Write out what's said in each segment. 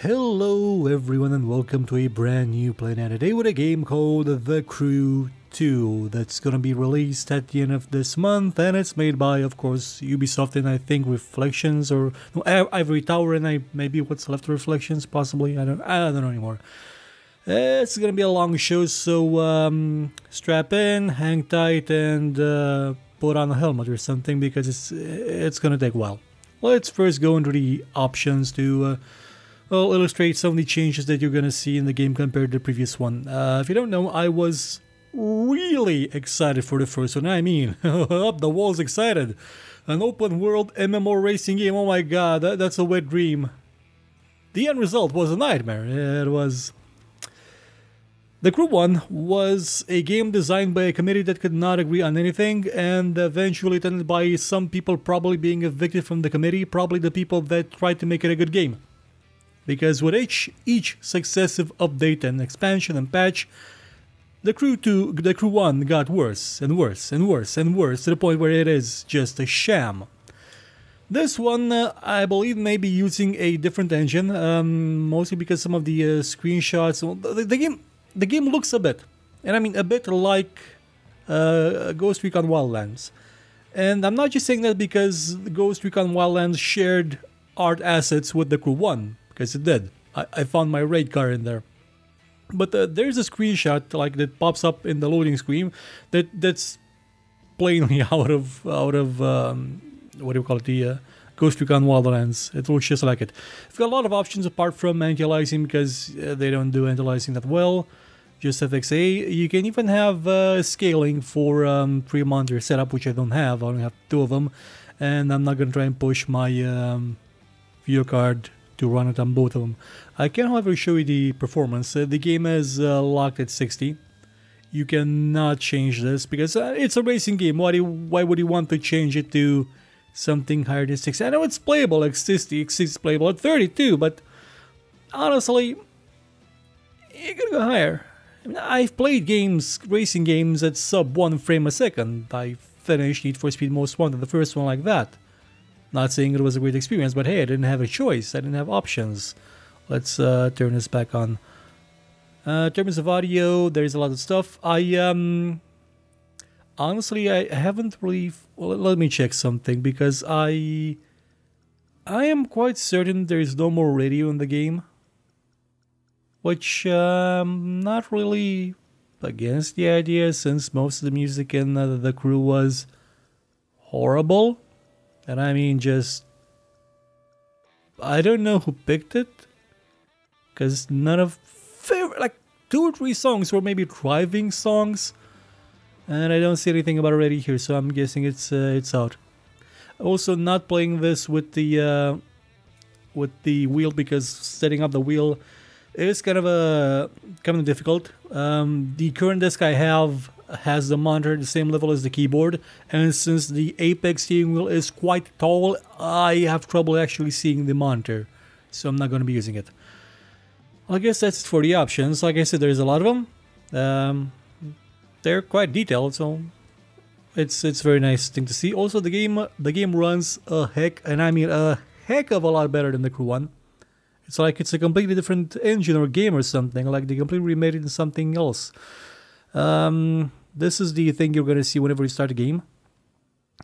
Hello everyone and welcome to a brand new PlayNow today with a game called The Crew 2 that's gonna be released at the end of this month, and it's made by, of course, Ubisoft and I think Reflections or no, Ivory Tower and maybe what's left of Reflections, possibly. I don't know anymore. It's gonna be a long show, so strap in, hang tight, and put on a helmet or something because it's gonna take a while. Let's first go into the options to illustrate some of the changes that you're gonna see in the game compared to the previous one. If you don't know, I was really excited for the first one. I mean, up the walls excited. An open world MMO racing game, oh my god, that's a wet dream. The end result was a nightmare. It was... The Crew 1 was a game designed by a committee that could not agree on anything, and eventually it ended by some people probably being evicted from the committee, probably the people that tried to make it a good game. Because with each successive update and expansion and patch, the Crew 1 got worse and worse and worse and worse to the point where it is just a sham. This one, I believe, may be using a different engine, mostly because some of the screenshots, the game looks a bit, and I mean a bit like Ghost Recon Wildlands. And I'm not just saying that because Ghost Recon Wildlands shared art assets with the Crew 1. Because it did. I found my raid car in there. But there's a screenshot like that pops up in the loading screen that's plainly out of what do you call it, the Ghost Recon Wildlands. It looks just like it. You've got a lot of options apart from anti-aliasing because they don't do anti-aliasing that well. Just FXA. You can even have scaling for pre-monitor setup, which I don't have. I only have 2 of them, and I'm not gonna try and push my video card to run it on both of them. I can, however, show you the performance. The game is locked at 60. You cannot change this because it's a racing game. Why would you want to change it to something higher than 60? I know it's playable at 60, it's playable at 32, but honestly, you could go higher. I mean, I've played games, racing games at sub 1 frame a second. I finished Need for Speed Most Wanted, the first one like that. Not saying it was a great experience, but hey, I didn't have a choice. I didn't have options. Let's turn this back on. In terms of audio, there's a lot of stuff. Honestly, I haven't really... Well, let me check something, because I am quite certain there is no more radio in the game. Which, not really against the idea, since most of the music in the Crew was horrible. And I mean, just... I don't know who picked it. Because none of... Like, 2 or 3 songs were maybe driving songs. And I don't see anything about it already here, so I'm guessing it's out. Also, not playing this with the wheel, because setting up the wheel is kind of difficult. The current desk I have has the monitor at the same level as the keyboard, and since the apex steering wheel is quite tall, I have trouble actually seeing the monitor, so I'm not going to be using it. I guess that's it for the options. Like I said, there's a lot of them. They're quite detailed, so it's very nice thing to see. Also, the game runs a heck of a lot better than the Crew 1. It's like it's a completely different engine or game or something, like they completely remade it in something else. This is the thing you're gonna see whenever you start a game.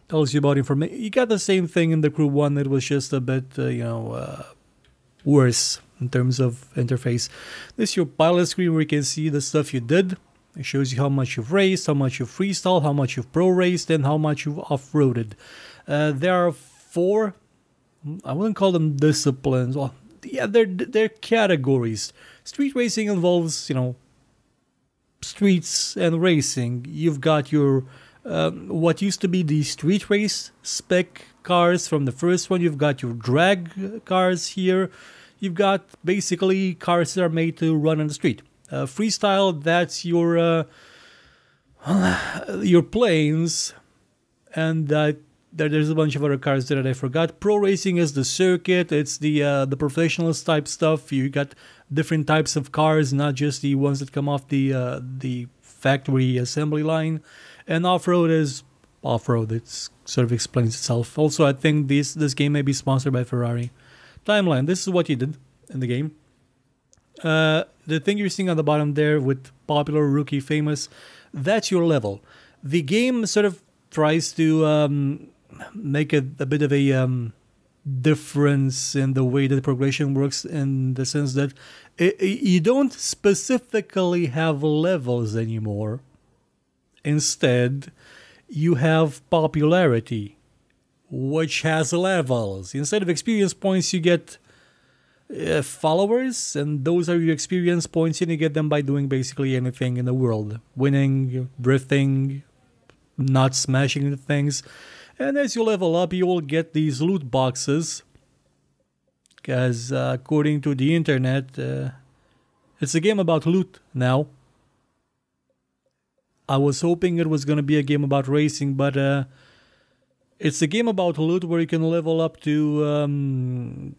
Tells you about information. You got the same thing in the Crew 1. It was just a bit, worse in terms of interface. This is your pilot screen where you can see the stuff you did. It shows you how much you've raced, how much you've freestyle, how much you've pro raced, and how much you've off-roaded. There are 4. I wouldn't call them disciplines. Well, yeah, they're categories. Street racing involves, streets and racing. You've got your what used to be the street race spec cars from the first one. You've got your drag cars here. You've got basically cars that are made to run on the street. Freestyle, that's your planes, and there's a bunch of other cars that I forgot. Pro racing is the circuit. It's the professionals type stuff. You got different types of cars, not just the ones that come off the factory assembly line. And off-road is off-road. It sort of explains itself. Also, I think this game may be sponsored by Ferrari. Timeline. This is what you did in the game. The thing you're seeing on the bottom there with popular, rookie, famous, that's your level. The game sort of tries to make a bit of a difference in the way that the progression works, in the sense that you don't specifically have levels anymore. Instead, you have popularity, which has levels. Instead of experience points, you get followers, and those are your experience points, and you get them by doing basically anything in the world. Winning, drifting, not smashing into things. And as you level up, you will get these loot boxes, because according to the internet, it's a game about loot now. I was hoping it was going to be a game about racing, but it's a game about loot where you can level up to...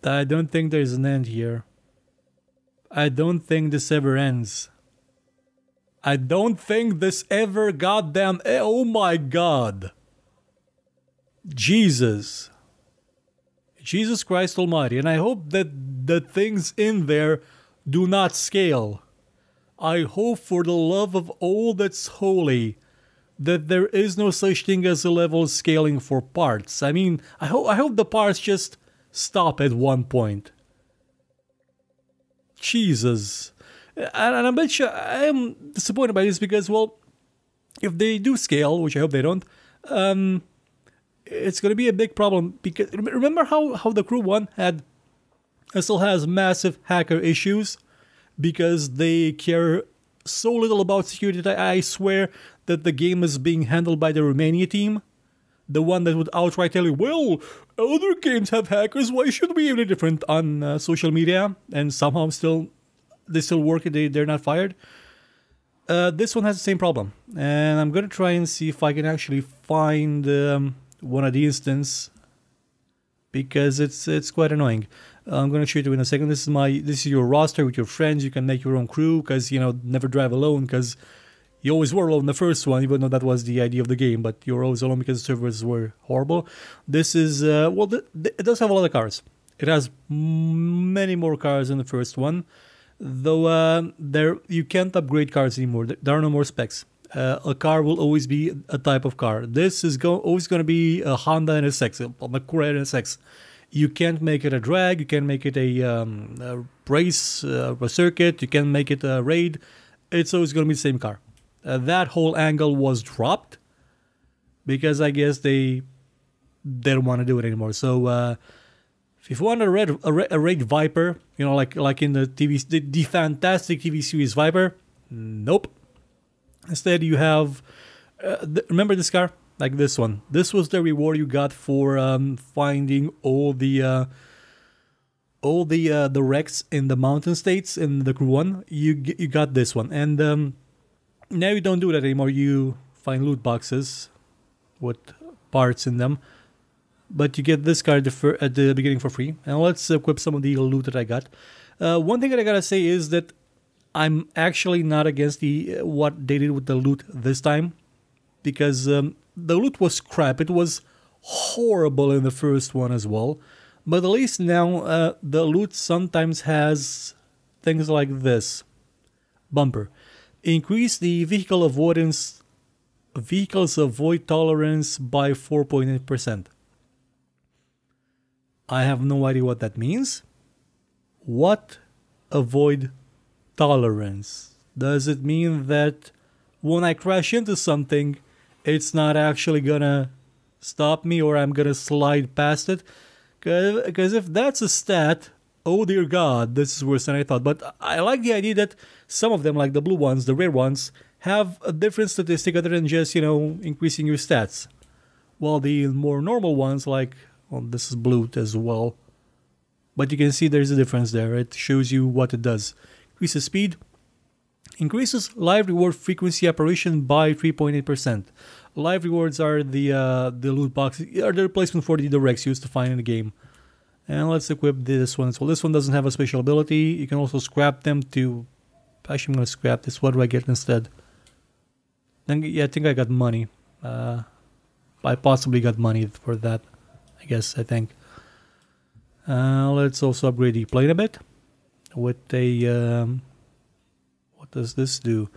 I don't think there's an end here. I don't think this ever ends. I don't think this ever goddamn... Oh my god. Jesus. Jesus Christ Almighty. And I hope that the things in there do not scale. I hope, for the love of all that's holy, that there is no such thing as a level scaling for parts. I mean, I hope the parts just stop at one point. Jesus. And I bet you I am disappointed by this, because, well, if they do scale, which I hope they don't, it's going to be a big problem. Because remember how the Crew 1 still has massive hacker issues? Because they care so little about security that I swear that the game is being handled by the Romania team. The one that would outright tell you, well, other games have hackers, why should we be any different on social media? And somehow they still work, they're not fired. This one has the same problem. And I'm going to try and see if I can actually find one of the instances, because it's quite annoying. I'm going to show you in a second. This is your roster with your friends. You can make your own crew, because, you know, never drive alone, because you always were alone in the first one, even though that was the idea of the game, but you're always alone because the servers were horrible. This is, well, it does have a lot of cars. It has many more cars than the first one, though you can't upgrade cars anymore. There are no more specs. A car will always be a type of car. This is always going to be a Honda NSX, a McLaren NSX. You can't make it a drag, you can't make it a race, a circuit, you can't make it a raid. It's always going to be the same car. That whole angle was dropped, because I guess they don't want to do it anymore. So if you want a raid Viper, you know, like in the fantastic TV series Viper, nope. Instead, you have remember this car, like this one. This was the reward you got for finding all the wrecks in the mountain states in the Crew 1. You got this one, and now you don't do that anymore. You find loot boxes with parts in them, but you get this car at the beginning for free. And let's equip some of the loot that I got. One thing that I gotta say is that I'm actually not against what they did with the loot this time, because the loot was crap. It was horrible in the first one as well, but at least now the loot sometimes has things like this. Bumper. Increase the vehicles avoid tolerance by 4.8%. I have no idea what that means. What avoid tolerance? Does it mean that when I crash into something, it's not actually gonna stop me, or I'm gonna slide past it? Because if that's a stat, oh dear god, this is worse than I thought. But I like the idea that some of them, like the blue ones, the rare ones, have a different statistic other than just, you know, increasing your stats. While the more normal ones, like, well, this is blue as well, but you can see there's a difference there. It shows you what it does. Increases speed. Increases live reward frequency apparition by 3.8%. Live rewards are the loot boxes, are the replacement for the wrecks used to find in the game. And let's equip this one as well. This one doesn't have a special ability. You can also scrap them to... Actually, I'm going to scrap this. What do I get instead? Yeah, I think I got money. I possibly got money for that, I think. Let's also upgrade the plane a bit. with a what does this do?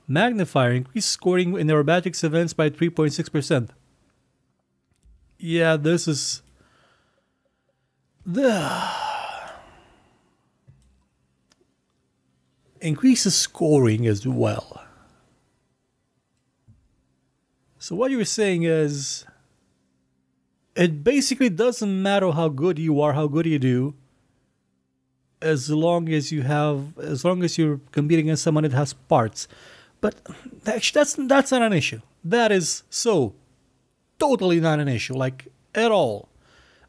Magnifier, increase scoring in aerobatics events by 3.6%. Yeah, this is the increases scoring as well. So what you're saying is, it basically doesn't matter how good you are, how good you do, as long as you're competing against someone that has parts. But actually, that's not an issue. That is so totally not an issue, like at all.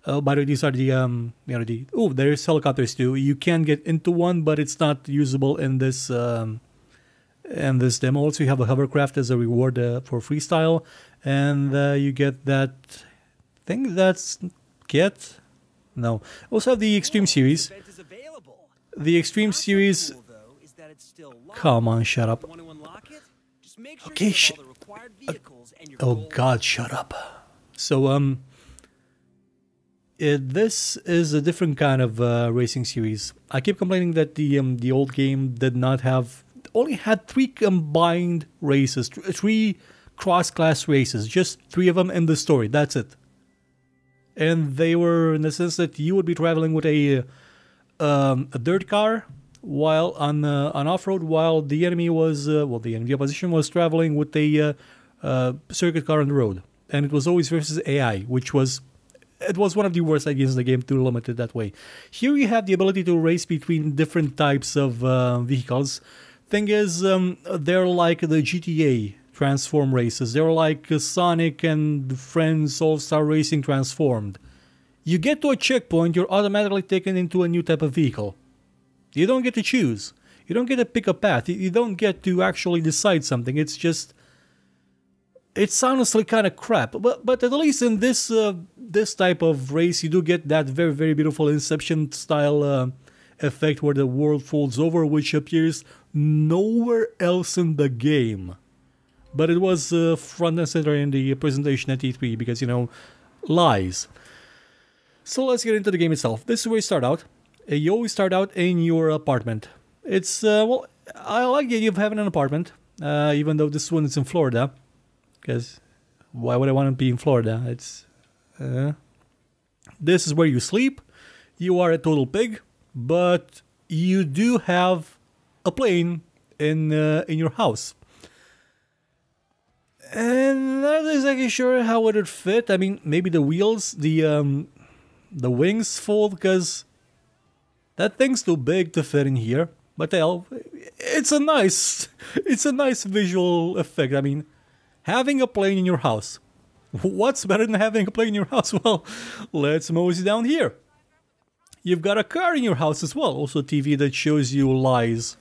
By the way, these are the there's helicopters too. You can get into one, but it's not usable in this demo. Also, you have a hovercraft as a reward for freestyle, and you get that thing. That's get no. Also have the extreme series. The extreme series. Come on, shut up. Okay, oh God, shut up. So this is a different kind of racing series. I keep complaining that the old game did not have, only had 3 combined races, 3 cross-class races, just 3 of them in the story. That's it. And they were in the sense that you would be traveling with a dirt car while on off-road, while the enemy was the opposition was traveling with a circuit car on the road, and it was always versus AI, which was one of the worst ideas in the game to limit it that way. Here you have the ability to race between different types of vehicles. Thing is, they're like the GTA transform races. They're like Sonic and Friends All-Star Racing transformed. You get to a checkpoint, you're automatically taken into a new type of vehicle. You don't get to choose. You don't get to pick a path. You don't get to actually decide something. It's just, it's honestly kind of crap. But at least in this this type of race, you do get that very, very beautiful Inception style effect where the world folds over, which appears nowhere else in the game. But it was front and center in the presentation at E3 because, you know, lies. So let's get into the game itself. This is where you start out. You always start out in your apartment. It's, well, I like the idea of having an apartment, even though this one is in Florida. Because why would I want to be in Florida? It's, this is where you sleep. You are a total pig, but you do have a plane in your house. And not exactly sure how would it fit. I mean, maybe the wheels, the wings fold, because that thing's too big to fit in here. But hell, it's a nice visual effect. I mean, having a plane in your house. What's better than having a plane in your house? Well, let's mosey down here. You've got a car in your house as well. Also a TV that shows you lies.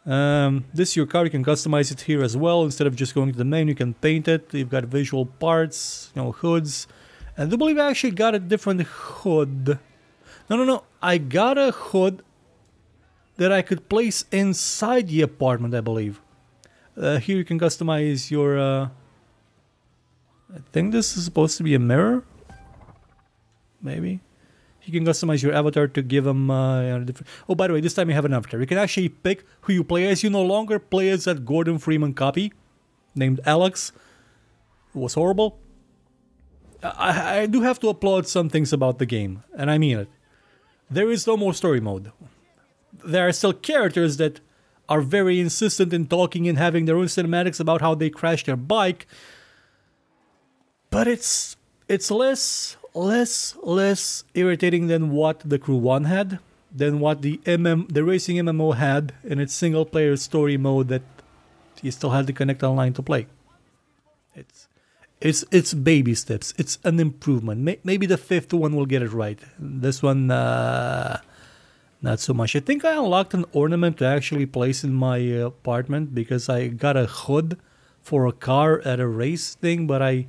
This is your car, you can customize it here as well. Instead of just going to the menu, you can paint it. You've got visual parts, you know, hoods. And I do believe I actually got a different hood. No. I got a hood that I could place inside the apartment, I believe. Here you can customize your... I think this is supposed to be a mirror? Maybe? You can customize your avatar to give them different... Oh, by the way, this time you have an avatar. You can actually pick who you play as. You no longer play as that Gordon Freeman copy named Alex. It was horrible. I do have to applaud some things about the game, and I mean it. There is no more story mode. There are still characters that are very insistent in talking and having their own cinematics about how they crashed their bike. But it's less irritating than what the Crew 1 had, than what the racing MMO had in its single player story mode that you still had to connect online to play. It's baby steps. It's an improvement. Maybe the 5th one will get it right. This one, not so much. I think I unlocked an ornament to actually place in my apartment because I got a hood for a car at a race thing, but I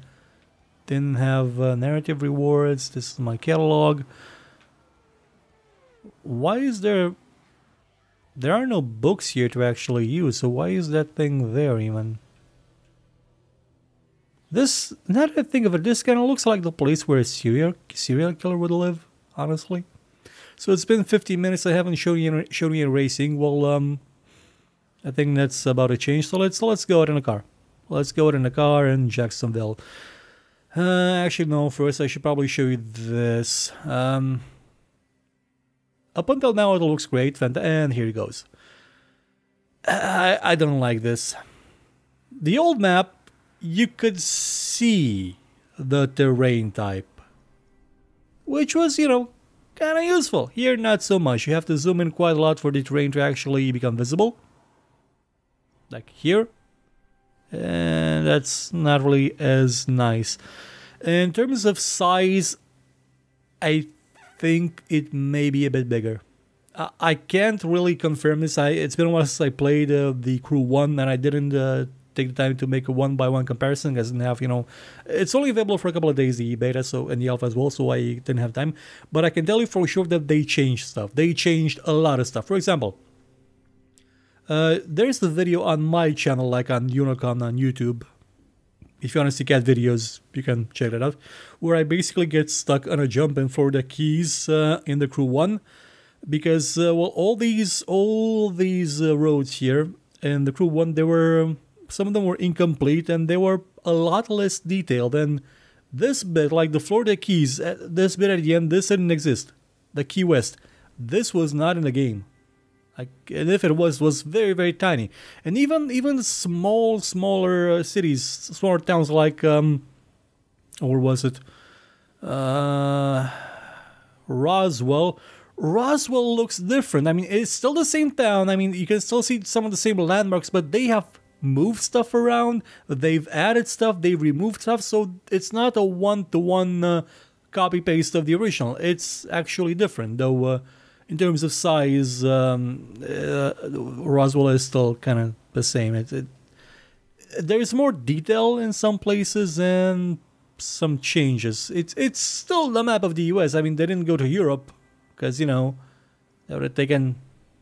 didn't have narrative rewards. This is my catalog. Why is there are no books here to actually use, so why is that thing there even? This, now that I think of it, this kind of looks like the place where a serial killer would live, honestly. So it's been 15 minutes. I haven't shown you any racing. Well, I think that's about a change. So let's go out in the car. Let's go out in the car in Jacksonville. Actually, no. First, I should probably show you this. Up until now, it looks great, and here it goes. I don't like this. The old map, you could see the terrain type, which was, you know, kind of useful. Here, not so much. You have to zoom in quite a lot for the terrain to actually become visible. Like here. And that's not really as nice. In terms of size, I think it may be a bit bigger. I can't really confirm this. It's been a while since I played the Crew 1, and I didn't take the time to make a one-by-one comparison. I didn't have, you know, it's only available for a couple of days, the beta and the alpha as well, so I didn't have time. But I can tell you for sure that they changed stuff. They changed a lot of stuff. For example, there's the video on my channel, like on Unicon on YouTube. If you want to see cat videos, you can check that out. Where I basically get stuck on a jump and for the keys in the Crew 1. Because, well, all these roads here in the Crew 1, some of them were incomplete and they were a lot less detailed. And this bit, like the Florida Keys, this bit at the end, this didn't exist. The Key West, this was not in the game. Like, and if it was very, very tiny. And even smaller cities, smaller towns like, or was it? Roswell. Roswell looks different. I mean, it's still the same town. I mean, you can still see some of the same landmarks, but they have moved stuff around. They've added stuff. They've removed stuff. So it's not a one-to-one copy-paste of the original. It's actually different, though. In terms of size, Roswell is still kind of the same. There's more detail in some places and some changes. It's still the map of the US. I mean, they didn't go to Europe because, you know, they would have taken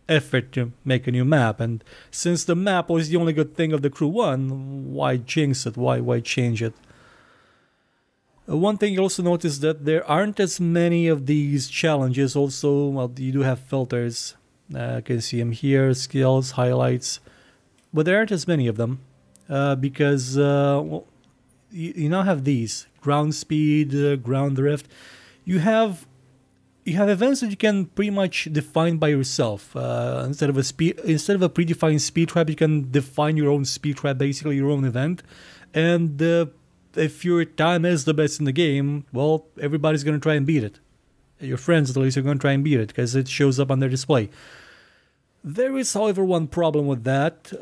effort to make a new map. And since the map was the only good thing of the Crew 1, why jinx it? Why change it? One thing you also notice that there aren't as many of these challenges. Also, well, you do have filters. You can see them here, skills, highlights. But there aren't as many of them because well, you now have these. Ground speed, ground drift. You have events that you can pretty much define by yourself. Instead of a predefined speed trap, you can define your own speed trap, basically your own event. And if your time is the best in the game, well, everybody's going to try and beat it. Your friends, at least, are going to try and beat it because it shows up on their display. There is, however, one problem with that.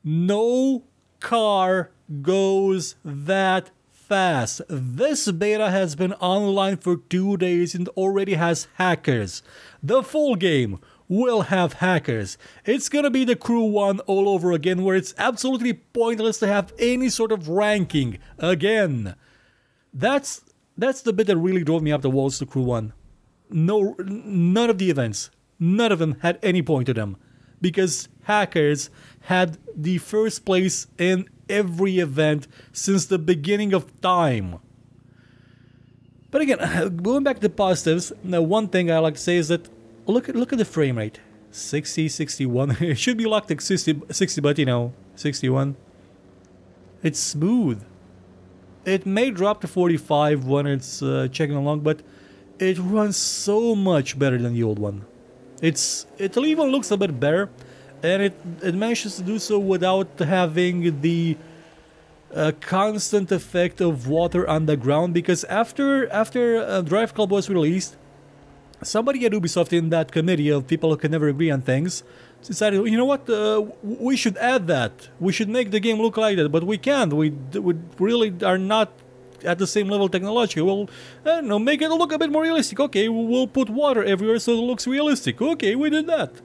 No car goes that fast. This beta has been online for 2 days and already has hackers. The full game will have hackers. It's gonna be the Crew 1 all over again, where it's absolutely pointless to have any sort of ranking again. That's the bit that really drove me up the walls to Crew 1. No, none of the events, none of them had any point to them, because hackers had the first place in every event since the beginning of time. But again, going back to the positives, now one thing I like to say is that look at the frame rate. 60, 61. It should be locked at 60, but you know, 61. It's smooth. It may drop to 45 when it's checking along, but it runs so much better than the old one. It even looks a bit better, and it manages to do so without having the constant effect of water on the ground, because after Drive Club was released, somebody at Ubisoft in that committee of people who can never agree on things decided, you know what, we should add that. We should make the game look like that, but we can't. We really are not at the same level technologically. Well, I don't know, make it look a bit more realistic. Okay, we'll put water everywhere so it looks realistic. Okay, we did that.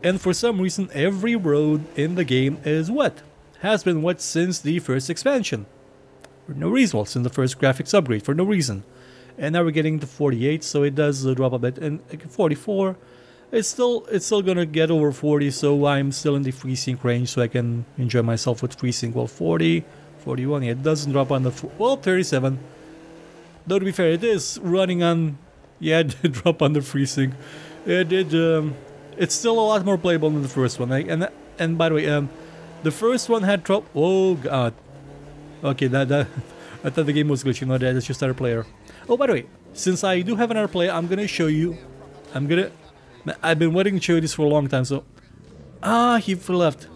And for some reason, every road in the game is wet. Has been wet since the first expansion. For no reason. Well, since the first graphics upgrade, for no reason. And now we're getting to 48, so it does drop a bit. And 44, it's still gonna get over 40, so I'm still in the FreeSync range, so I can enjoy myself with FreeSync. Well, 40, 41, yeah, it doesn't drop on the... well, 37. Though to be fair, it is running on Yeah, it did drop under freezing. It did. It's still a lot more playable than the first one. And by the way, the first one had trouble. Oh god. Okay, that I thought the game was glitching. No, that's just another player. Oh, by the way, since I do have another player, I'm gonna show you. I've been waiting to show you this for a long time. So, he left.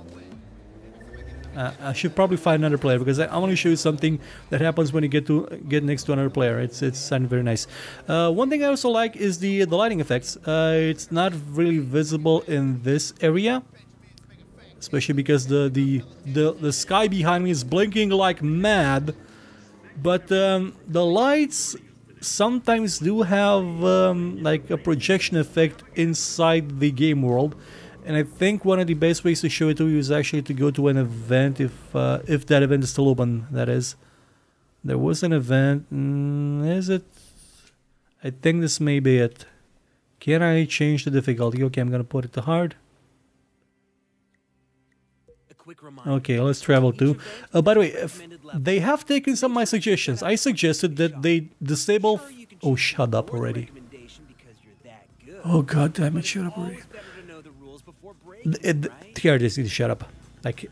I should probably find another player because I want to show you something that happens when you get next to another player. It's sounding very nice. One thing I also like is the lighting effects. It's not really visible in this area, especially because the sky behind me is blinking like mad. But the lights sometimes do have like a projection effect inside the game world. And I think one of the best ways to show it to you is actually to go to an event, if that event is still open, that is. There was an event, is it? I think this may be it. Can I change the difficulty? Okay, I'm gonna put it to hard. Okay, let's travel to. By the way, they have taken some of my suggestions. I suggested that they disable... Oh, shut up already. Oh, god damn it, shut up already. Here, they need to shut up. Like,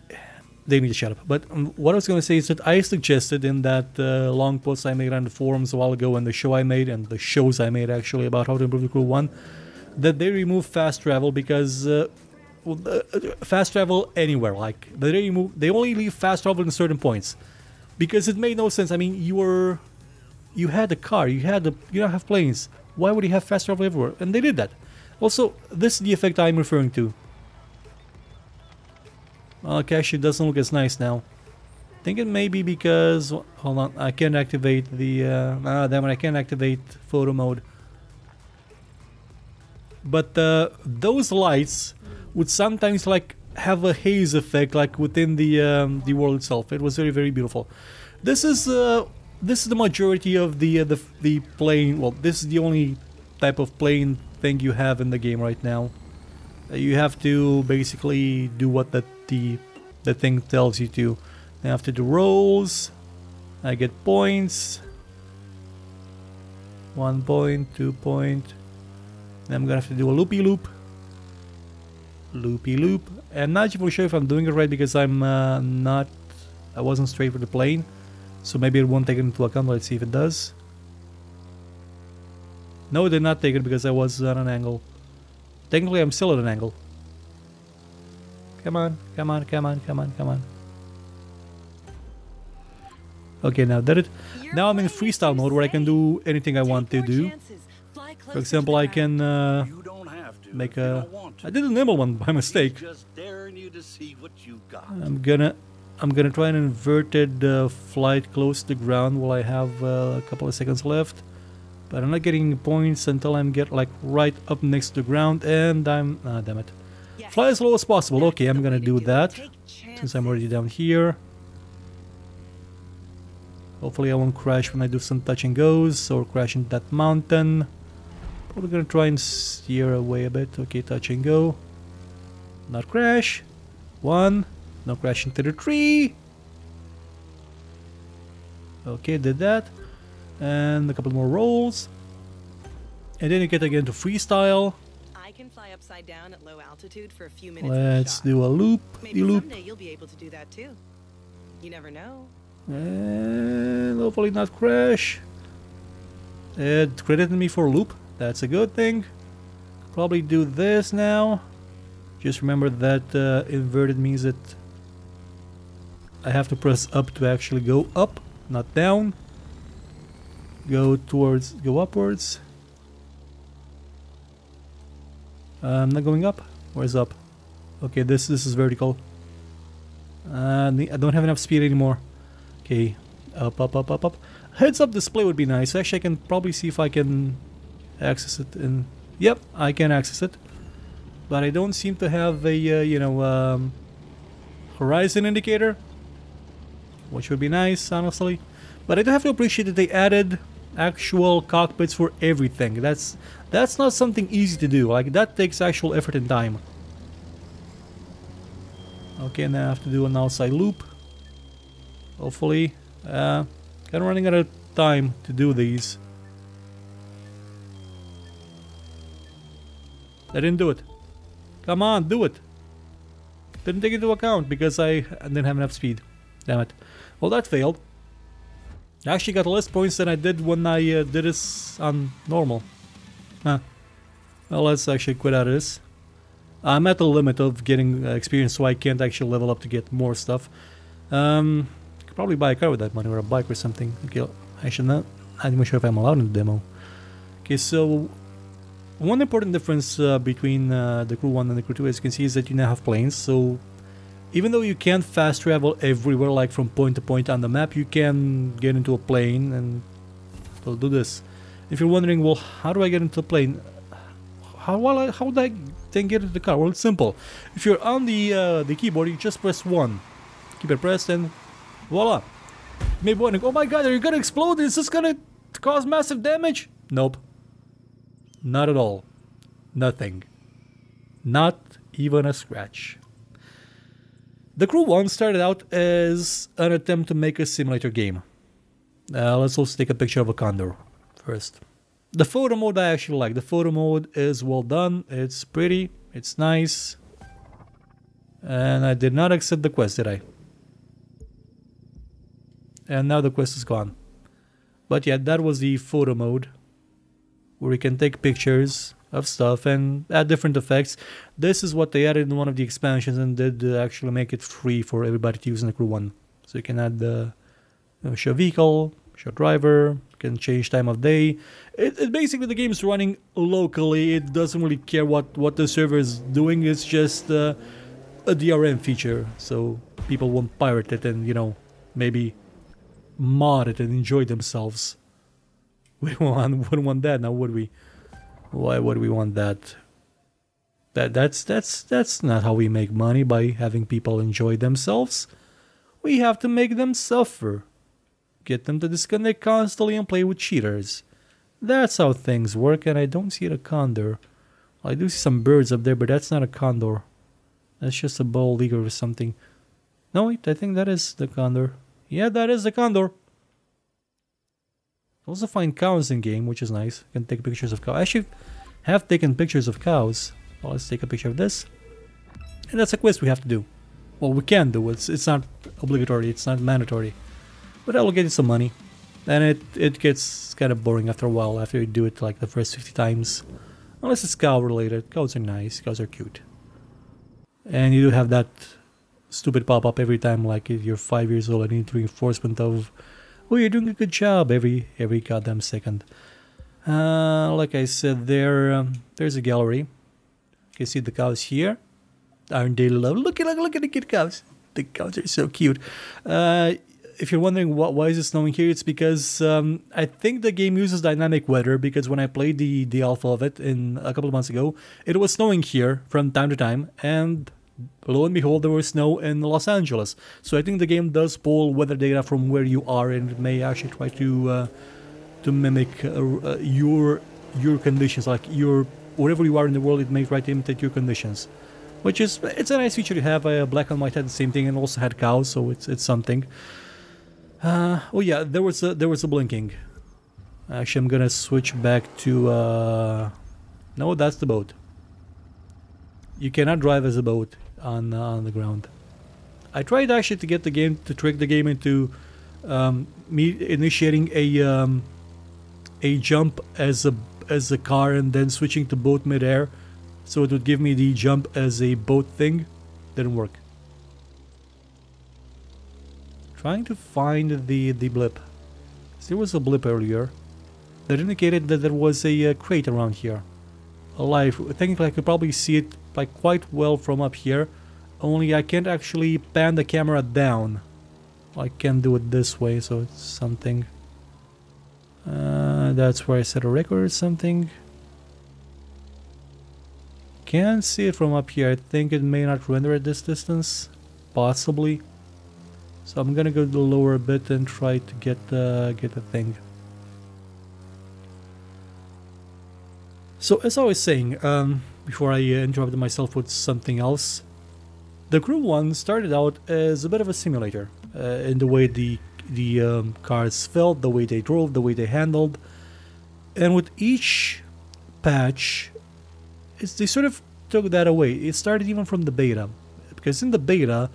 they need to shut up. But what I was going to say is that I suggested in that long post I made on the forums a while ago, and the show I made, and the shows I made actually about how to improve the Crew 1, that they remove fast travel because fast travel anywhere. Like, they only leave fast travel in certain points because it made no sense. I mean, you had a car, you don't have planes. Why would you have fast travel everywhere? And they did that. Also, this is the effect I'm referring to. Okay, actually, it doesn't look as nice now. I think it may be because... Hold on, I can't activate the... damn it, I can't activate photo mode. But those lights would sometimes like have a haze effect, like within the world itself. It was very, very beautiful. This is the majority of the plane. Well, this is the only type of plane thing you have in the game right now. You have to basically do what the thing tells you to. I have to do rolls. I get points. 1 point, 2 point. Then I'm gonna have to do a loopy loop. Loopy loop. I'm not even sure if I'm doing it right because I wasn't straight with the plane. So maybe it won't take it into account. Let's see if it does. No, it did not take it because I was on an angle. Technically, I'm still at an angle. Come on, come on, come on, come on, come on. Okay, now did it. Now I'm in freestyle mode where I can do anything I want to do. For example, I can make a... I did a nimble one by mistake. I'm gonna try an inverted flight close to the ground while I have a couple of seconds left. But I'm not getting points until I'm like right up next to the ground, and I'm... damn it. Fly as low as possible. Okay, I'm gonna do that since I'm already down here. Hopefully I won't crash when I do some touch and goes or crash into that mountain. Probably gonna try and steer away a bit. Okay, touch and go. Not crash. 1. No crash into the tree. Okay, did that. And a couple more rolls. And then you get again to freestyle. I can fly upside down at low altitude for a few minutes. Let's do a loop. Maybe someday you'll be able to do that too. You never know. And hopefully not crash. It credited me for a loop. That's a good thing. Probably do this now. Just remember that inverted means that I have to press up to actually go up, not down. Go upwards. I'm not going up. Where's up? Okay, this is vertical. I don't have enough speed anymore. Okay, up, up, up, up, up. Heads up display would be nice. Actually, I can probably see if I can access it. And yep, I can access it. But I don't seem to have a horizon indicator, which would be nice, honestly. But I do have to appreciate that they added actual cockpits for everything. That's not something easy to do. Like, that takes actual effort and time. Okay, now I have to do an outside loop. Hopefully. Kind of running out of time to do these. I didn't do it. Come on, do it. Didn't take it into account because I didn't have enough speed. Damn it. Well, that failed. I actually got less points than I did when I did this on normal. Huh. Well, let's actually quit out of this. I'm at the limit of getting experience, so I can't actually level up to get more stuff. Could probably buy a car with that money, or a bike or something. Okay, actually not even sure if I'm allowed in the demo. Okay, so one important difference between the Crew 1 and the Crew 2, as you can see, is that you now have planes. So even though you can't fast travel everywhere, like from point to point on the map, you can get into a plane and we'll do this. If you're wondering, well, how do I get into a plane? How would I then get into the car? Well, it's simple. If you're on the keyboard, you just press 1. Keep it pressed and voila. You may be wondering, oh my god, are you gonna explode? Is this gonna cause massive damage? Nope. Not at all. Nothing. Not even a scratch. The Crew 1 started out as an attempt to make a simulator game. Let's also take a picture of a condor first. The photo mode I actually like. The photo mode is well done. It's pretty. It's nice. And I did not accept the quest, did I? And now the quest is gone. But yeah, that was the photo mode, where you can take pictures of stuff and add different effects. This is what they added in one of the expansions and did actually make it free for everybody to use in the Crew 1. So you can add the show vehicle, show driver, you can change time of day. It basically, the game is running locally. It doesn't really care what the server is doing. It's just a DRM feature, so people won't pirate it and, you know, maybe mod it and enjoy themselves. We wouldn't want that now, would we? Why would we want that? That's not how we make money, by having people enjoy themselves. We have to make them suffer. Get them to disconnect constantly and play with cheaters. That's how things work, and I don't see a condor. Well, I do see some birds up there, but that's not a condor. That's just a bald eagle or something. No, wait, I think that is the condor. Yeah, that is the condor. Also find cows in game, which is nice. You can take pictures of cows. I actually have taken pictures of cows. Well, let's take a picture of this. And that's a quest we have to do. Well, we can do it. It's not obligatory. It's not mandatory. But that will get you some money. And it gets kind of boring after a while, after you do it like the first 50 times. Unless it's cow related. Cows are nice. Cows are cute. And you do have that stupid pop-up every time, like if you're 5 years old and you need reinforcement of, oh, you're doing a good job every goddamn second. Like I said, there's a gallery. You can see the cows here. Aren't they lovely? Look at the cute cows. The cows are so cute. If you're wondering why is it snowing here, it's because I think the game uses dynamic weather, because when I played the alpha of it a couple of months ago, it was snowing here from time to time, and lo and behold, there was snow in Los Angeles. So I think the game does pull weather data from where you are, and it may actually try to mimic your conditions, like wherever you are in the world. It may try to imitate your conditions, which is, it's a nice feature to have. Black and White had the same thing and also had cows, so it's something. Oh yeah, there was a blinking. Actually, I'm gonna switch back to no, that's the boat. You cannot drive as a boat on the ground. I tried actually to get the game, to trick the game into me initiating a jump as a car and then switching to boat midair, so it would give me the jump as a boat thing. Didn't work. Trying to find the blip. There was a blip earlier that indicated that there was a crate around here. Alive. Technically I could probably see it like quite well from up here, only I can't actually pan the camera down. I can do it this way, so it's something. That's where I set a record or something. Can't see it from up here. I think it may not render at this distance, possibly. So I'm gonna go to the lower bit and try to get the thing. So as I was saying, before I interrupted myself with something else, the Crew 1 started out as a bit of a simulator in the way the cars felt, the way they drove, the way they handled, and with each patch they sort of took that away. It started even from the beta, because in the beta,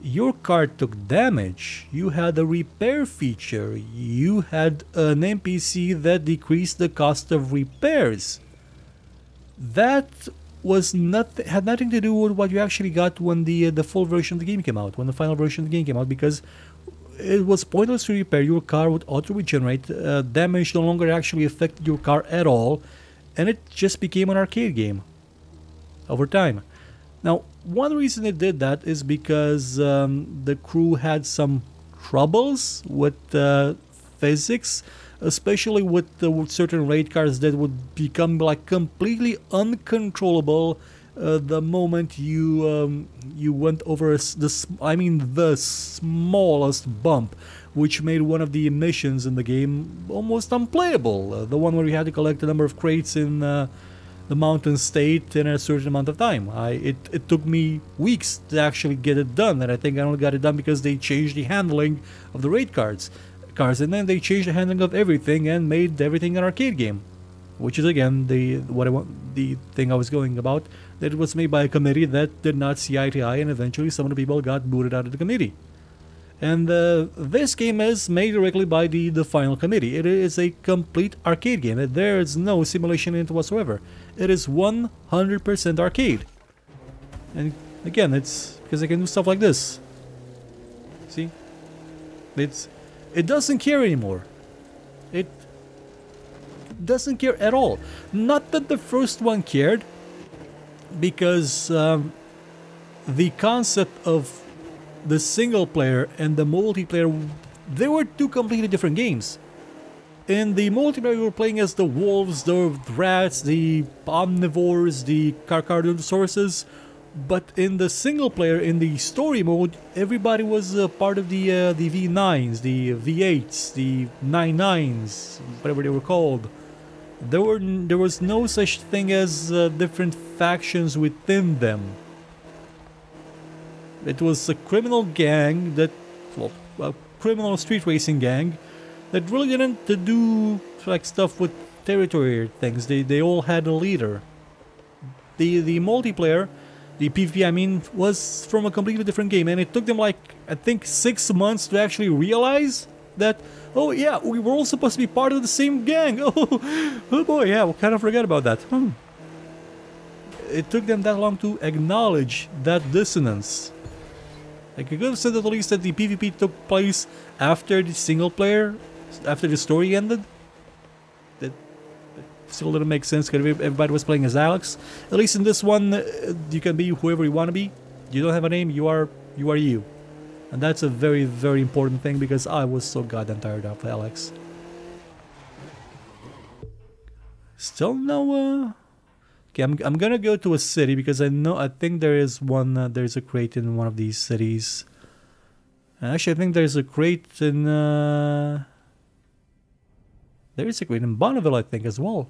your car took damage. You had a repair feature. You had an NPC that decreased the cost of repairs. That was had nothing to do with what you actually got when the full version of the game came out, when the final version of the game came out, because it was pointless to repair. Your car would auto-regenerate. Damage no longer actually affected your car at all, and it just became an arcade game over time. Now, one reason it did that is because the crew had some troubles with physics, especially with certain raid cars that would become like completely uncontrollable the moment you went over the smallest bump, which made one of the missions in the game almost unplayable. The one where you had to collect a number of crates in the mountain state in a certain amount of time. It took me weeks to actually get it done, and I think I only got it done because they changed the handling of the raid cars, and then they changed the handling of everything and made everything an arcade game, which is again the thing I was going about. That it was made by a committee that did not see eye to eye, and eventually some of the people got booted out of the committee. And this game is made directly by the final committee. It is a complete arcade game. There is no simulation in it whatsoever. It is 100% arcade. And again, it's because I can do stuff like this. See? It doesn't care anymore. It doesn't care at all. Not that the first one cared, because the concept of the single player and the multiplayer, they were two completely different games. In the multiplayer, you were playing as the wolves, the rats, the omnivores, the carcardosauruses. But in the single player, in the story mode, everybody was part of the V9s, the V8s, the 99s, whatever they were called. There was no such thing as different factions within them. It was a criminal gang that, well, a criminal street racing gang that really didn't do like stuff with territory things. They all had a leader. The multiplayer, the PvP I mean, was from a completely different game, and it took them like, I think, 6 months to actually realize that, oh yeah, we were all supposed to be part of the same gang. Oh boy, yeah, we kind of forgot about that. It took them that long to acknowledge that dissonance. Like, you could have said at least that the PvP took place after the single player, after the story ended. That still didn't make sense because everybody was playing as Alex. At least in this one, you can be whoever you want to be. You don't have a name, you are you. And that's a very, very important thing, because I was so goddamn tired of Alex. Still no, okay, I'm gonna go to a city because I think there is one, there's a crate in one of these cities. And actually, I think there's a crate in, there is a crate in Bonneville, I think, as well.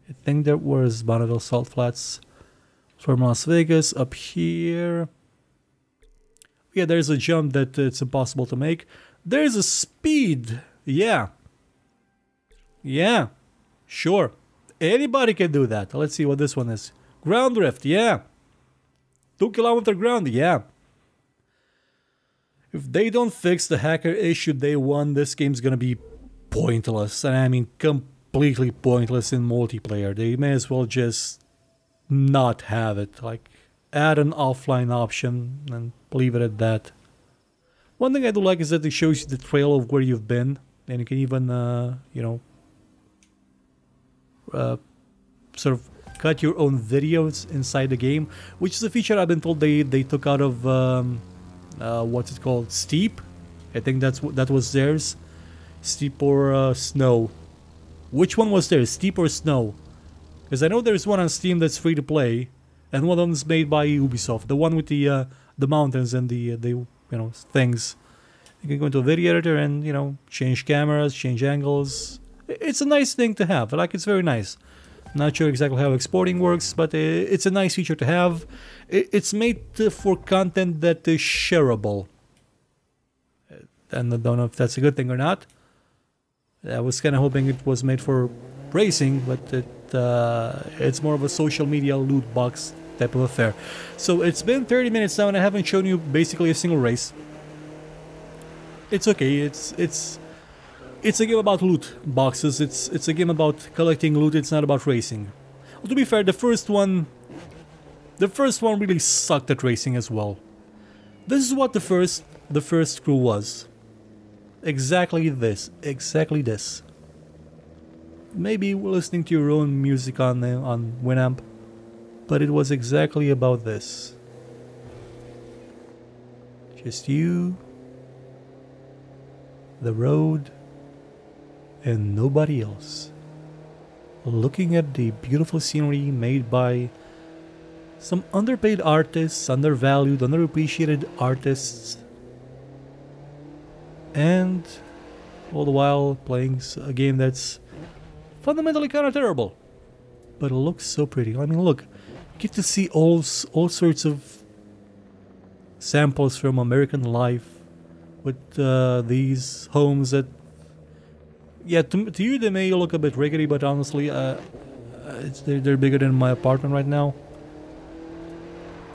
I think there was Bonneville Salt Flats from Las Vegas up here. Yeah, there's a jump that it's impossible to make. There's a speed. Yeah. Yeah. Sure. Anybody can do that. Let's see what this one is. Ground drift. Yeah. 2-kilometer ground. Yeah. If they don't fix the hacker issue day one, this game's gonna be pointless. And I mean completely pointless in multiplayer. They may as well just not have it. Like, add an offline option and leave it at that. One thing I do like is that it shows you the trail of where you've been, and you can even, you know, sort of cut your own videos inside the game, which is a feature I've been told they took out of, what's it called, Steep? I think that was theirs. Steep or Snow. Which one was theirs, Steep or Snow? Because I know there's one on Steam that's free to play, and one of them is made by Ubisoft. The one with the mountains and the you know, things. You can go into a video editor and, you know, change cameras, change angles. It's a nice thing to have. Like, it's very nice. Not sure exactly how exporting works, but it's a nice feature to have. It's made for content that is shareable. And I don't know if that's a good thing or not. I was kind of hoping it was made for racing, but it it's more of a social media loot box type of affair. So it's been 30 minutes now and I haven't shown you basically a single race. It's okay, it's a game about loot boxes, it's a game about collecting loot, it's not about racing. Well, to be fair, the first one really sucked at racing as well. This is what the first crew was. Exactly this. Maybe listening to your own music on Winamp, but it was exactly about this. Just you, the road, and nobody else. Looking at the beautiful scenery made by some underpaid artists, undervalued, underappreciated artists, and all the while playing a game that's fundamentally kind of terrible, but it looks so pretty. I mean, look, you get to see all sorts of samples from American life with these homes that, yeah, to you they may look a bit rickety, but honestly, they're bigger than my apartment right now.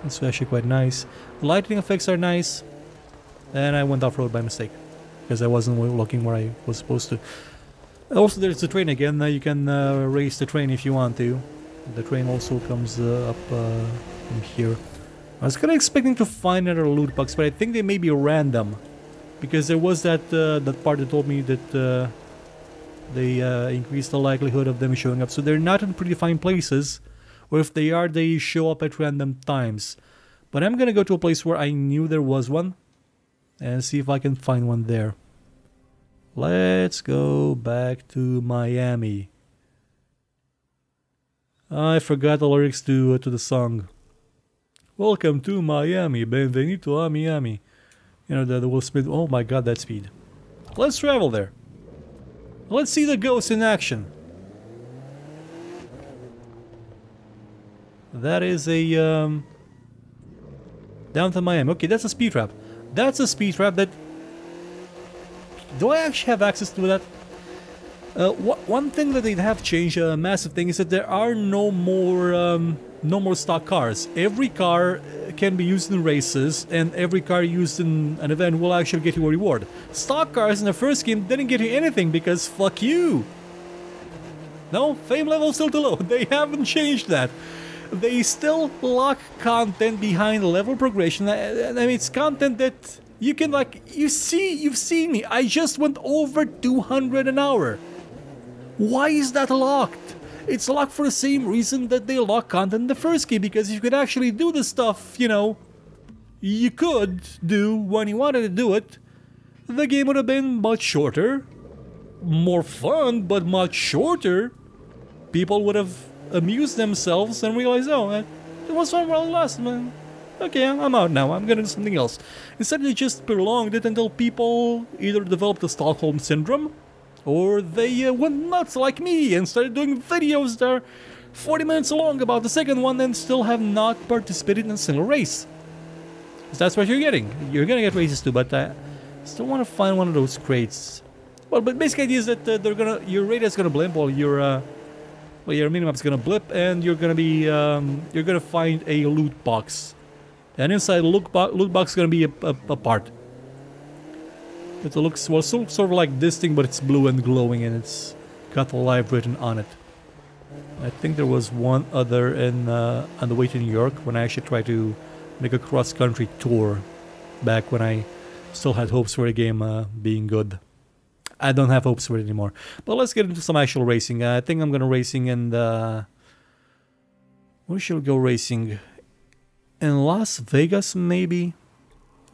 It's actually quite nice. The lighting effects are nice, and I went off-road by mistake because I wasn't looking where I was supposed to. Also, there's the train again. You can race the train if you want to. The train also comes up from here. I was kind of expecting to find another loot box, but I think they may be random, because there was that part that told me that they increase the likelihood of them showing up. So they're not in predefined places, or if they are, they show up at random times. But I'm gonna go to a place where I knew there was one and see if I can find one there. Let's go back to Miami. I forgot the lyrics to the song. Welcome to Miami, benvenuto a Miami. You know, the Will Smith. Oh my god, that speed. Let's travel there. Let's see the ghosts in action. That is a down to Miami. Okay, that's a speed trap. That's a speed trap that... Do I actually have access to that? One thing that they have changed, a massive thing, is that there are no more stock cars. Every car can be used in races, and every car used in an event will actually get you a reward. Stock cars in the first game didn't get you anything because fuck you. No, fame level still too low. They haven't changed that. They still lock content behind level progression. I mean, it's content that you can, like, you've seen me. I just went over 200 an hour. Why is that locked? It's locked for the same reason that they lock content in the first game, because if you could actually do the stuff, you know, you could do when you wanted to do it, the game would have been much shorter, more fun, but much shorter. People would have amused themselves and realized, oh, it was fun while it lasted, man. Okay, I'm out now, I'm gonna do something else. Instead, they just prolonged it until people either developed the Stockholm Syndrome, or they went nuts like me and started doing videos that are 40 minutes long about the second one and still have not participated in a single race. So that's what you're getting. You're gonna get races too, but I still want to find one of those crates. Well, but basic idea is that your radar is gonna blimp, while your minimap is gonna blip, and you're gonna find a loot box, and inside the loot box is gonna be a part. It looks, well, sort of like this thing, but it's blue and glowing, and it's got live written on it. I think there was one other on the way to New York when I actually tried to make a cross-country tour back when I still had hopes for the game being good. I don't have hopes for it anymore. But let's get into some actual racing. I think I'm gonna racing in where should we go racing? In Las Vegas, maybe?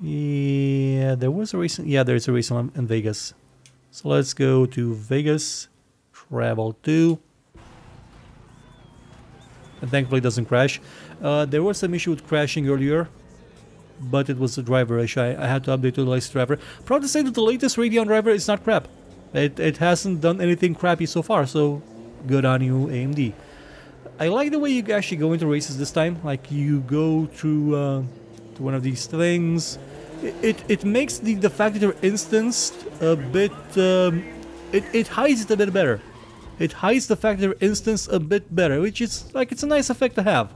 Yeah, there was a race. Yeah, there's a race in Vegas. So let's go to Vegas. Travel to. And thankfully it doesn't crash. There was some issue with crashing earlier, but it was the driver issue. I had to update to the latest driver. Proud to say that the latest Radeon driver is not crap. It hasn't done anything crappy so far, so good on you, AMD. I like the way you actually go into races this time. Like, you go through to one of these things. It makes the fact that you're instanced a bit... it hides it a bit better. it hides the fact that they're instanced a bit better, which is like, it's a nice effect to have.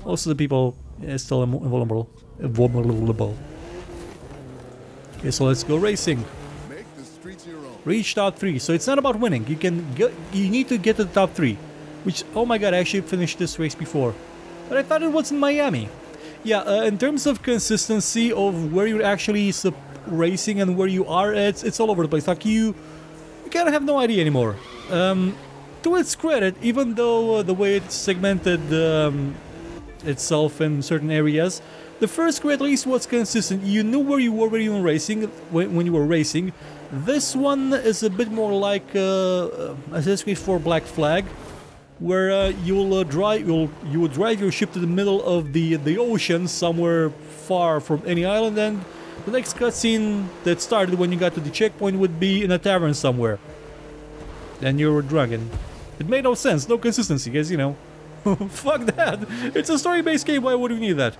Also, the people still invulnerable. Vulnerable. Okay, so let's go racing. Make the streets your own. Reach top 3. So it's not about winning. You need to get to the top 3. Which, oh my god, I actually finished this race before. But I thought it was in Miami. Yeah, in terms of consistency of where you're actually racing and where you are, it's all over the place. Like you kind of have no idea anymore. To its credit, even though the way it's segmented itself in certain areas, the first crew at least was consistent. You knew where you were when you were racing. When you were racing, this one is a bit more like Assassin's Creed 4 Black Flag, where you will drive your ship to the middle of the ocean somewhere far from any island, and the next cutscene that started when you got to the checkpoint would be in a tavern somewhere. And you were drunk, and it made no sense, no consistency, because, you know, fuck that. It's a story-based game, why would we need that?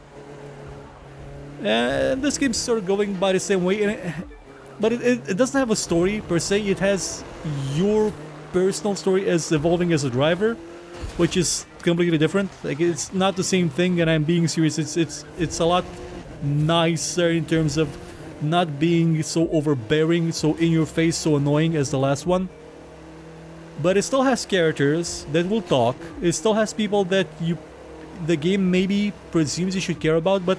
And this game's sort of going by the same way, but it doesn't have a story per se. It has your personal story as evolving as a driver, which is completely different. Like, it's not the same thing, and I'm being serious. It's a lot nicer in terms of not being so overbearing, so in your face, so annoying as the last one. But it still has characters that will talk. It still has people that the game maybe presumes you should care about, but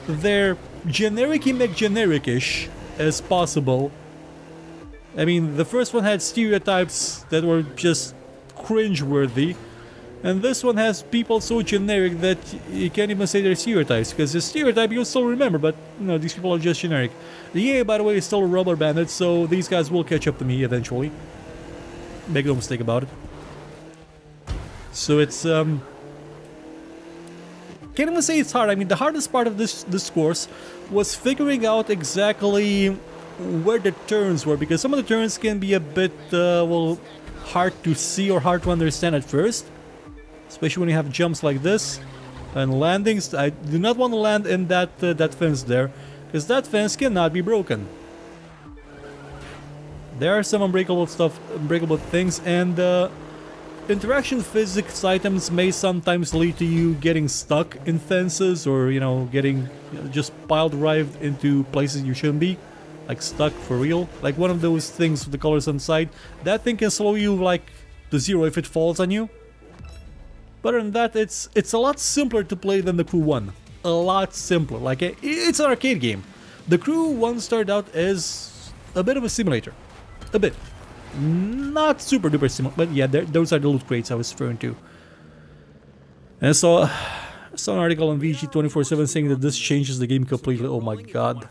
they're generic-ish as possible. I mean, the first one had stereotypes that were just cringe-worthy, and this one has people so generic that you can't even say they're stereotypes, because the stereotype you'll still remember, but, you know, these people are just generic. The EA, by the way, is still a rubber bandit, so these guys will catch up to me eventually. Make no mistake about it. So it's, can't even say it's hard. I mean, the hardest part of this course was figuring out exactly where the turns were, because some of the turns can be a bit, well, hard to see or hard to understand at first. Especially when you have jumps like this and landings. I do not want to land in that fence there, because that fence cannot be broken. There are some unbreakable things, and interaction physics items may sometimes lead to you getting stuck in fences, or, you know, getting just piled right into places you shouldn't be, like stuck for real. Like one of those things with the colors on the side, that thing can slow you like to zero if it falls on you. But other than that, it's a lot simpler to play than the Crew 1. A lot simpler. Like, it's an arcade game. The Crew 1 started out as a bit of a simulator. A bit. Not super duper simulator, but yeah, those are the loot crates I was referring to. And so, I saw an article on VG 24/7 saying that this changes the game completely. Oh my god.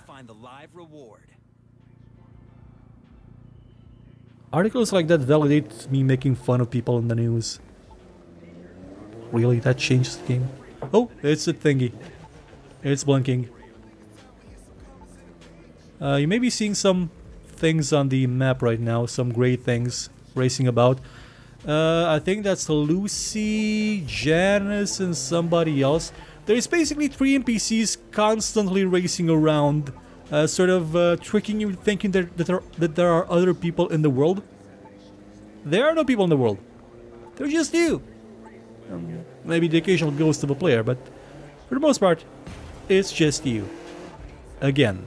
Articles like that validate me making fun of people in the news. Really? That changes the game? Oh, it's a thingy. It's blinking. You may be seeing some things on the map right now, some gray things racing about. I think that's Lucy, Janice, and somebody else. There's basically 3 NPCs constantly racing around, sort of tricking you, thinking that there are other people in the world. There are no people in the world. They're just you. Maybe the occasional ghost of a player, but for the most part, it's just you. Again,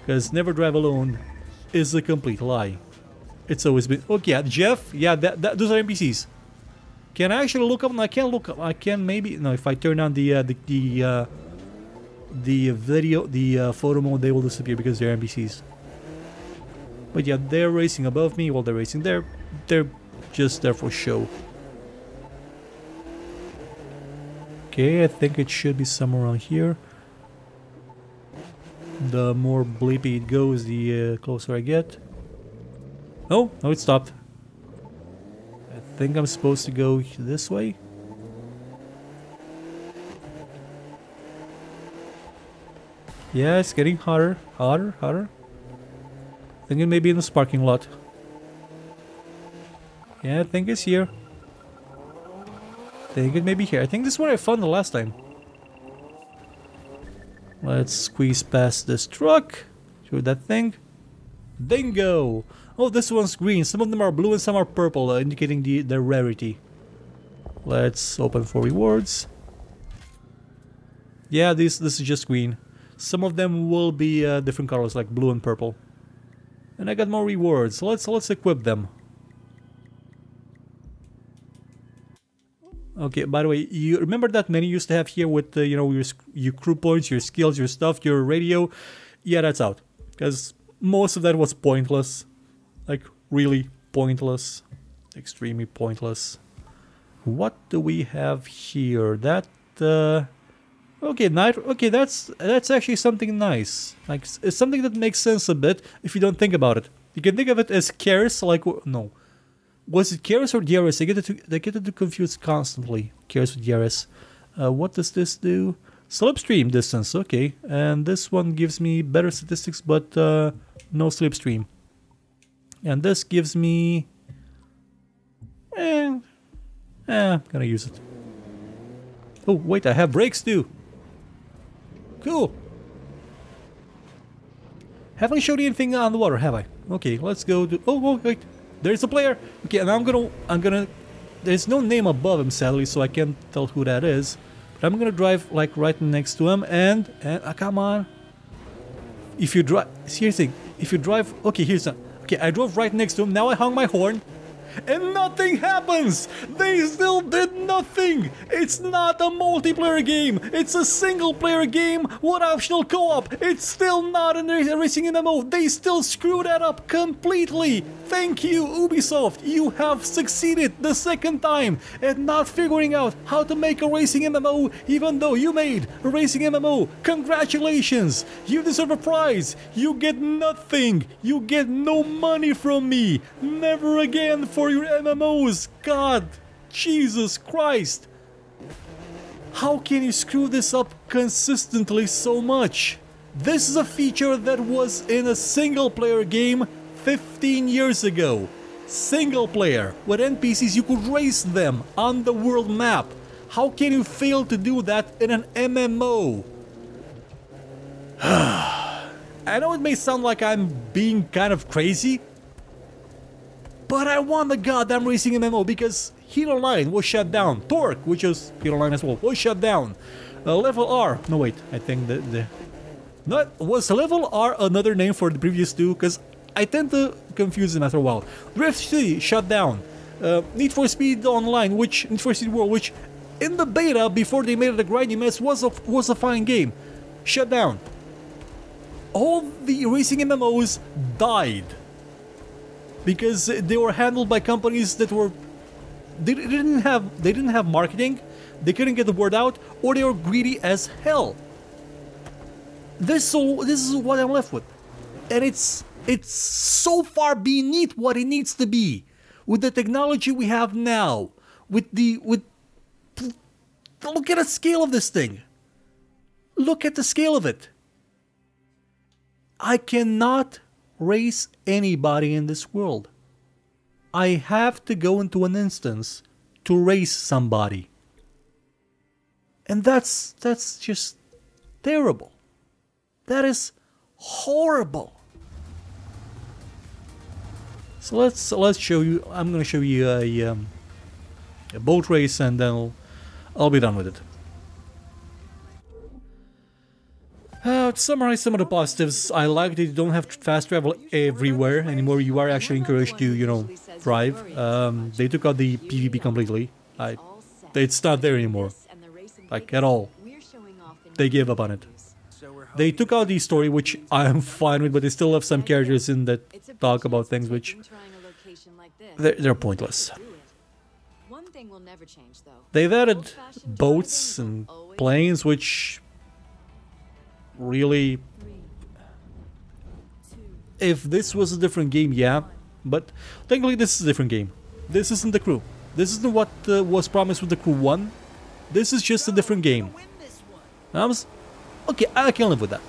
because never drive alone is a complete lie. It's always been... Okay, yeah, Jeff, yeah, those are NPCs. Can I actually look up? No, I can't look up. I can maybe... No, if I turn on the video, the photo mode, they will disappear because they're NPCs. But yeah, they're racing above me while they're racing there. They're just there for show. Okay, I think it should be somewhere around here. The more bleepy it goes, the closer I get. Oh, no, it stopped. I think I'm supposed to go this way. Yeah, it's getting hotter, hotter. I think it may be in this parking lot. Yeah, I think it's here. I think it may be here. I think this is where I found the last time. Let's squeeze past this truck. Through that thing. Bingo! Oh, this one's green. Some of them are blue and some are purple, indicating the rarity. Let's open for rewards. Yeah, this is just green. Some of them will be different colors, like blue and purple. And I got more rewards. Let's equip them. Okay, by the way, you remember that menu you used to have here with you know, your crew points, your skills, your stuff, your radio? Yeah, that's out. Because most of that was pointless. Like, really pointless. Extremely pointless. What do we have here? That, okay, okay, that's actually something nice. Like, it's something that makes sense a bit if you don't think about it. You can think of it as Keras, like, no. Was it Keras or DRS? They get it confused constantly. Keras with DRS. What does this do? Slipstream distance, okay. And this one gives me better statistics, but no slipstream. And this gives me... I'm gonna use it. Oh, wait, I have brakes too. Cool. Haven't showed you anything on the water, have I? Okay, let's go to... Oh, wait. There's a player. Okay, and I'm gonna... There's no name above him, sadly, so I can't tell who that is. But I'm gonna drive, like, right next to him, and come on. If you drive... Seriously, if you drive... Okay, here's a... Okay, I drove right next to him, now I hung my horn. And nothing happens! They still did nothing! It's not a multiplayer game! It's a single player game with optional co-op! It's still not a racing MMO! They still screw that up completely! Thank you, Ubisoft! You have succeeded the second time at not figuring out how to make a racing MMO even though you made a racing MMO! Congratulations! You deserve a prize! You get nothing! You get no money from me! Never again for your MMOs! God! Jesus Christ! How can you screw this up consistently so much? This is a feature that was in a single player game 15 years ago. Single player. With NPCs you could race them on the world map. How can you fail to do that in an MMO? I know it may sound like I'm being kind of crazy, but I want the goddamn racing MMO because Heat Online was shut down. Torque, which is Heat Online as well, was shut down. Level R. No, wait. I think was Level R another name for the previous two? Because I tend to confuse them after a while. Drift City shut down. Need for Speed Online, Need for Speed World, which in the beta before they made it a grindy mess was a fine game. Shut down. All the racing MMOs died. Because they were handled by companies that were... They didn't have marketing, they couldn't get the word out, or they were greedy as hell. This is what I'm left with. And it's so far beneath what it needs to be. With the technology we have now. Look at the scale of this thing. Look at the scale of it. I cannot race anybody in this world. I have to go into an instance to race somebody. And that's just terrible. That is horrible. So let's show you. I'm gonna show you a boat race, and then I'll be done with it. To summarize some of the positives, I like that you don't have fast travel everywhere anymore. You are actually encouraged to, you know, drive. They took out the PvP completely. It's not there anymore. Like, at all. They gave up on it. They took out the story, which I'm fine with, but they still have some characters in that talk about things which... They're pointless. They've added boats and planes, which... Really, if this was a different game, yeah, but technically this is a different game. This isn't the crew. This isn't what was promised with the crew 1. This is just a different game. Okay, I can live with that.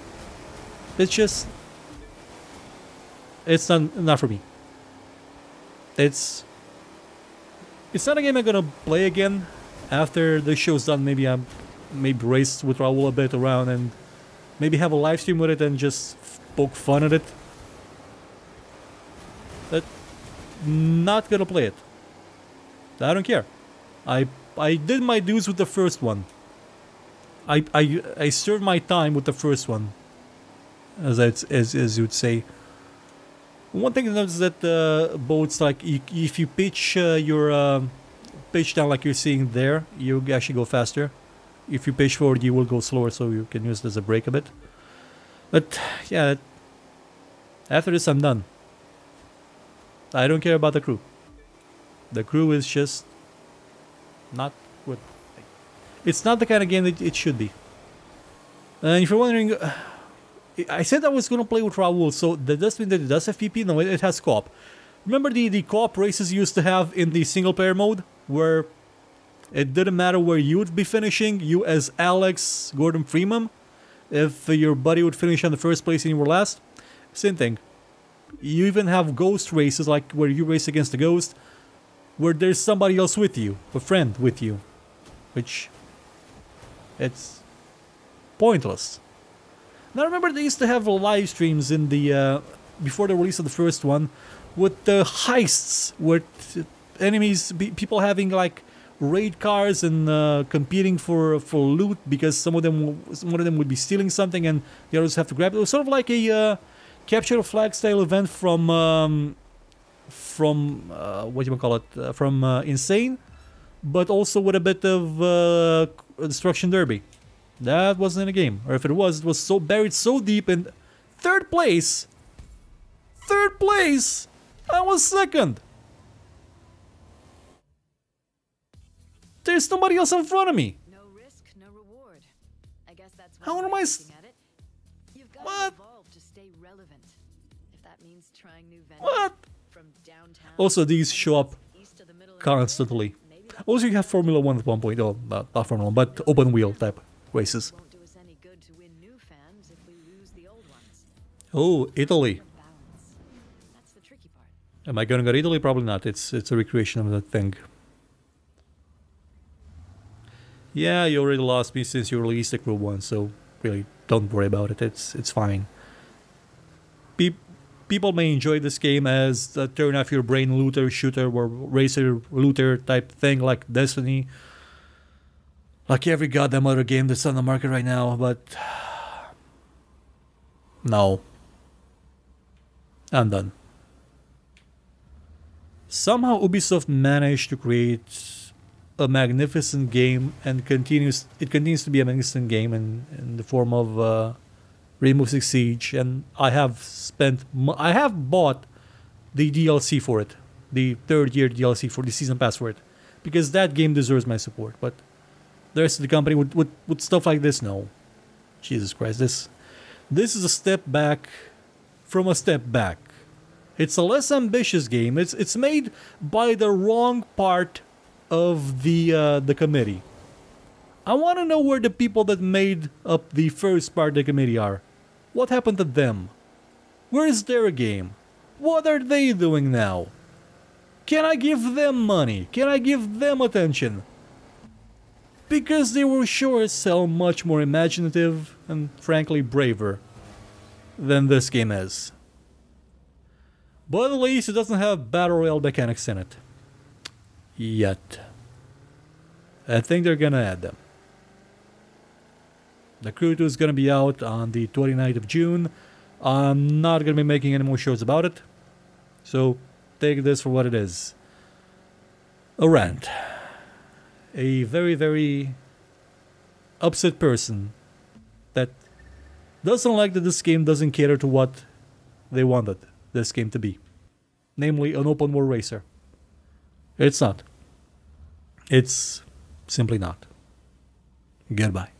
It's just... It's not for me. It's not a game I'm gonna play again. After the show's done, maybe race with Raul a bit around and maybe have a live stream with it and just poke fun at it. But not gonna play it. I don't care. I did my dues with the first one. I served my time with the first one, as you'd say. One thing to note is that boats, like if you pitch your pitch down like you're seeing there, you actually go faster. If you pitch forward, you will go slower, so you can use it as a brake a bit. But yeah, after this I'm done. I don't care about the crew. The crew is just not good. It's not the kind of game that it should be. And if you're wondering, I said I was going to play with Raul, so that does mean that it does have PP? No, it has co-op. Remember the co-op races you used to have in the single player mode? Where it didn't matter where you would be finishing, you as Alex Gordon Freeman, if your buddy would finish on the first place and you were last? Same thing. You even have ghost races, like where you race against the ghost, where there's somebody else with you, a friend with you. Which, it's pointless. Now remember they used to have live streams in the before the release of the first one with the heists, where enemies, people having like raid cars and competing for loot because some of them would be stealing something and the others have to grab it. It was sort of like a capture the flag style event from what you call it, from Insane, but also with a bit of Destruction Derby. That wasn't in a game, or if it was so buried so deep in third place. Third place. I was second. There's nobody else in front of me. No risk, no reward. I guess that's How one am way I of looking at it. You've got What? to evolve to stay relevant. If that means trying new ventures What? from downtown. Also, these show up east of the middle of constantly. maybe that Also, you have Formula 1 at one point. Oh, not Formula 1, but open wheel type races. won't do us any good to win new fans if we lose the old ones. Oh, Italy. Balance. That's the tricky part. Am I gonna go to Italy? Probably not. It's a recreation of that thing. Yeah, you already lost me since you released the crew one, so really don't worry about it. It's fine. People may enjoy this game as a turn off your brain looter shooter or racer looter type thing like Destiny, like every goddamn other game that's on the market right now, but no. I'm done. Somehow Ubisoft managed to create a magnificent game and continues to be a magnificent game in the form of Rainbow Six Siege, and I have bought the DLC for it, the third-year DLC for the season pass for it, because that game deserves my support. But the rest of the company with stuff like this, no. Jesus Christ, this is a step back from a step back. It's a less ambitious game. It's made by the wrong part of the committee. I want to know where the people that made up the first part of the committee are. What happened to them? Where is their game? What are they doing now? Can I give them money? Can I give them attention? Because they were sure as hell much more imaginative and frankly braver than this game is. But at least it doesn't have battle royale mechanics in it. Yet. I think they're gonna add them. The Crew 2 is gonna be out on the 29th of June. I'm not gonna be making any more shows about it. So take this for what it is. A rant. A very, very upset person that doesn't like that this game doesn't cater to what they wanted this game to be. Namely, an open world racer. It's not. It's simply not. Goodbye.